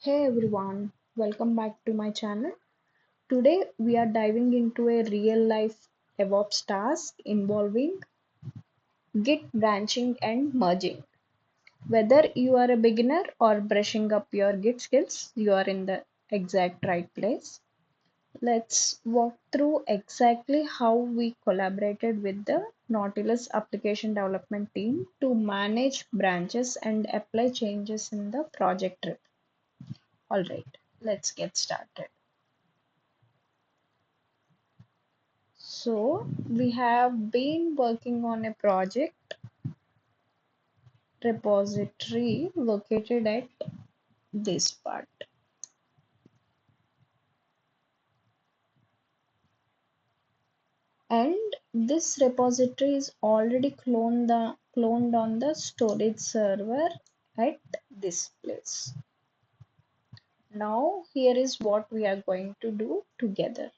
Hey everyone, welcome back to my channel. Today we are diving into a real life DevOps task involving Git branching and merging. Whether you are a beginner or brushing up your Git skills, you are in the exact right place. Let's walk through exactly how we collaborated with the Nautilus application development team to manage branches and apply changes in the project. Alright, let's get started. So we have been working on a project repository located at this part. And this repository is already cloned on the storage server at this place. Now here is what we are going to do together.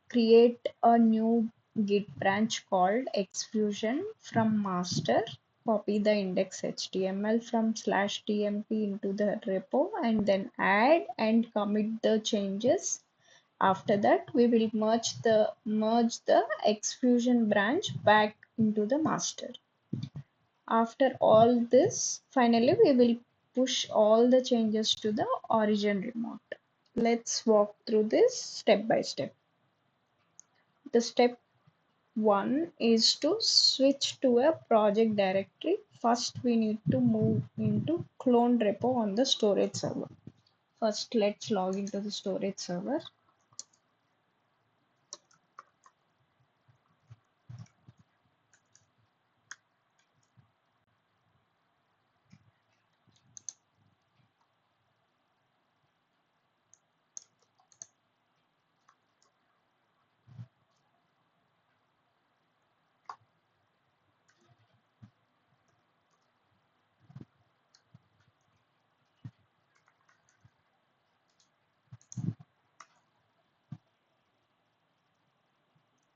Create a new Git branch called xfusion from master, copy the index HTML from /tmp into the repo, and then add and commit the changes. After that, we will merge the xfusion branch back into the master. After all this, finally we will push all the changes to the origin remote. Let's walk through this step by step. The step one is to switch to a project directory. First, we need to move into cloned repo on the storage server. First, let's log into the storage server.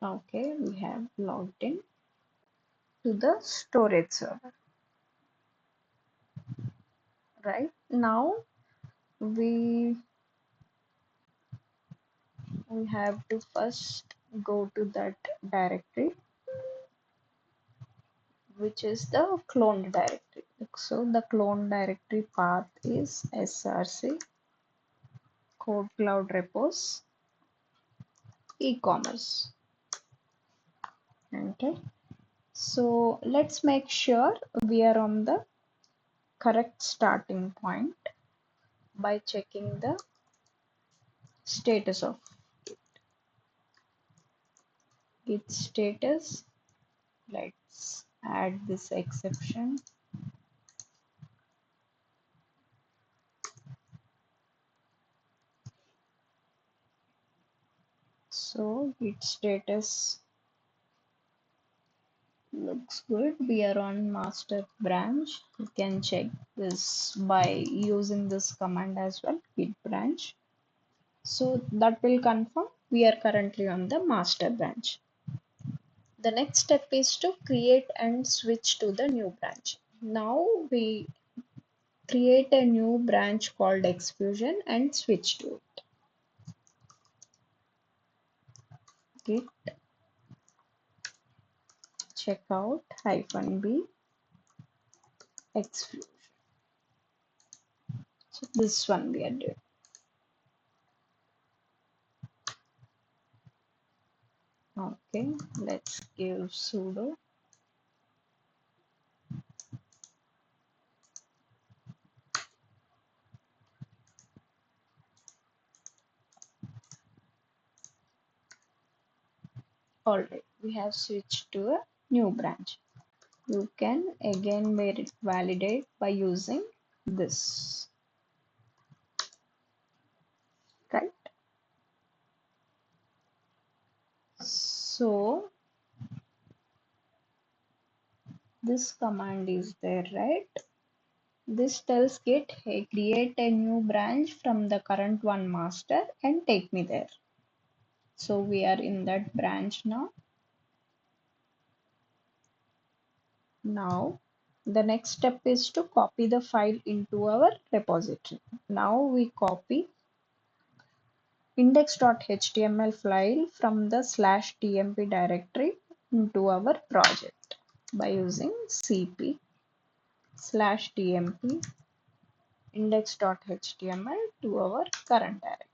Okay, we have logged in to the storage server. Right now, we have to first go to that directory, which is the cloned directory. So the clone directory path is src code cloud repos e-commerce. Okay, so let's make sure we are on the correct starting point by checking the status of git status. Let's add this exception. So git status looks good. We are on master branch. You can check this by using this command as well, git branch. So that will confirm we are currently on the master branch. The next step is to create and switch to the new branch. Now we create a new branch called xfusion and switch to it. Git checkout -b xfusion. So this one we are doing. Okay, let's give sudo. Alright, we have switched to a new branch. You can again validate by using this, right? So this command is there, right? This tells Git, hey, create a new branch from the current one master and take me there. So we are in that branch now. Now The next step is to copy the file into our repository. Now we copy index.html file from the /tmp directory into our project by using cp/tmp index.html to our current directory.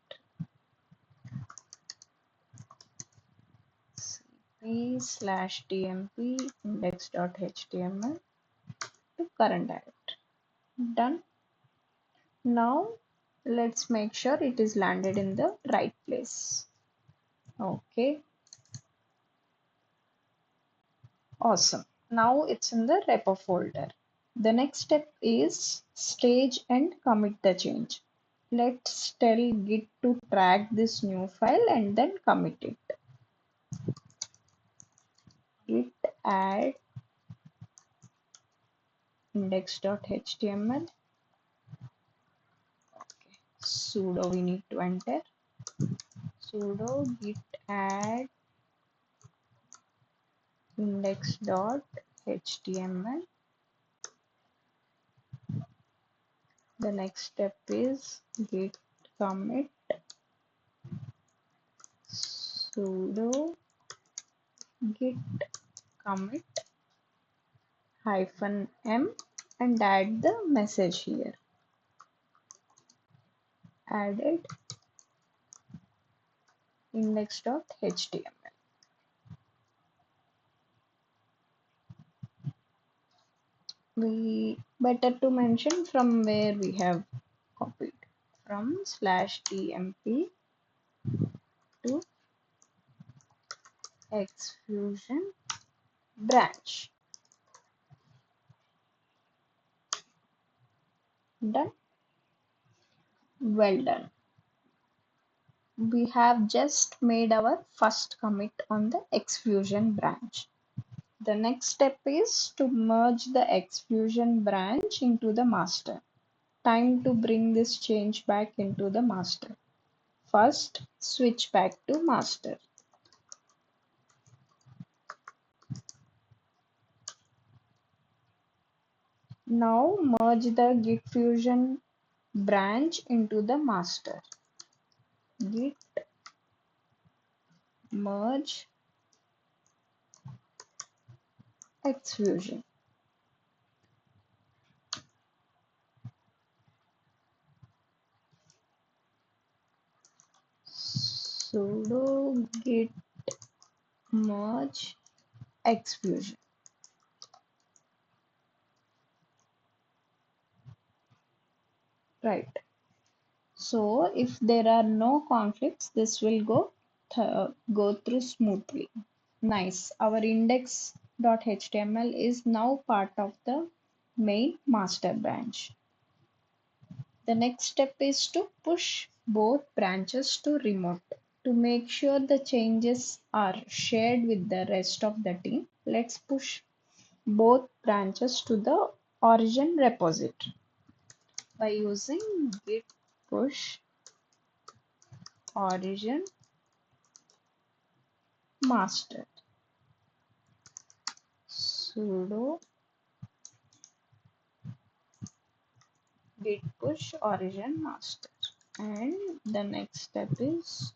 cp/tmp index.html to current directory. Done. Now let's make sure it is landed in the right place. Okay, awesome. Now it's in the repo folder. The next step is stage and commit the change. Let's tell Git to track this new file and then commit it. Git add index.html. Okay. Sudo we need to enter. Sudo git add index.html. The next step is git commit sudo git commit -m and add the message here. Added index.html. We better to mention from where we have copied, from /tmp to xfusion branch. Done. Well done. We have just made our first commit on the xfusion branch. The next step is to merge the xfusion branch into the master. Time to bring this change back into the master. First, switch back to master. Now merge the Git Fusion branch into the master. Git merge xfusion. Sudo git merge xfusion. Right. So if there are no conflicts, this will go through smoothly. Nice. Our index.html is now part of the main master branch. The next step is to push both branches to remote. To make sure the changes are shared with the rest of the team, let's push both branches to the origin repository by using git push origin master. Sudo git push origin master. And the next step is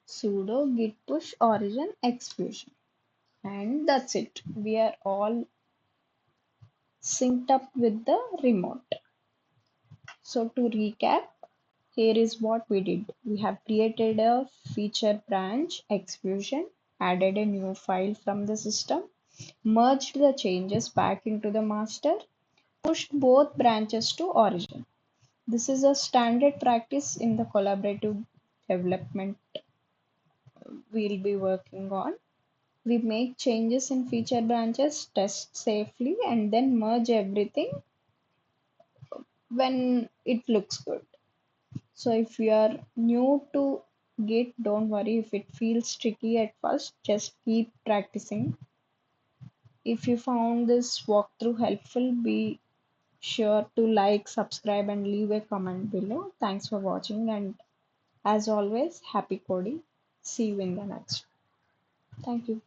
sudo git push origin xfusion. And that's it. We are all synced up with the remote. So to recap, here is what we did. We have created a feature branch xfusion, added a new file from the system, merged the changes back into the master, pushed both branches to origin. This is a standard practice in the collaborative development we'll be working on. We make changes in feature branches, test safely, and then merge everything when it looks good. So if you are new to Git, don't worry if it feels tricky at first, just keep practicing. If you found this walkthrough helpful, be sure to like, subscribe, and leave a comment below. Thanks for watching, and as always, happy coding. See you in the next. Thank you.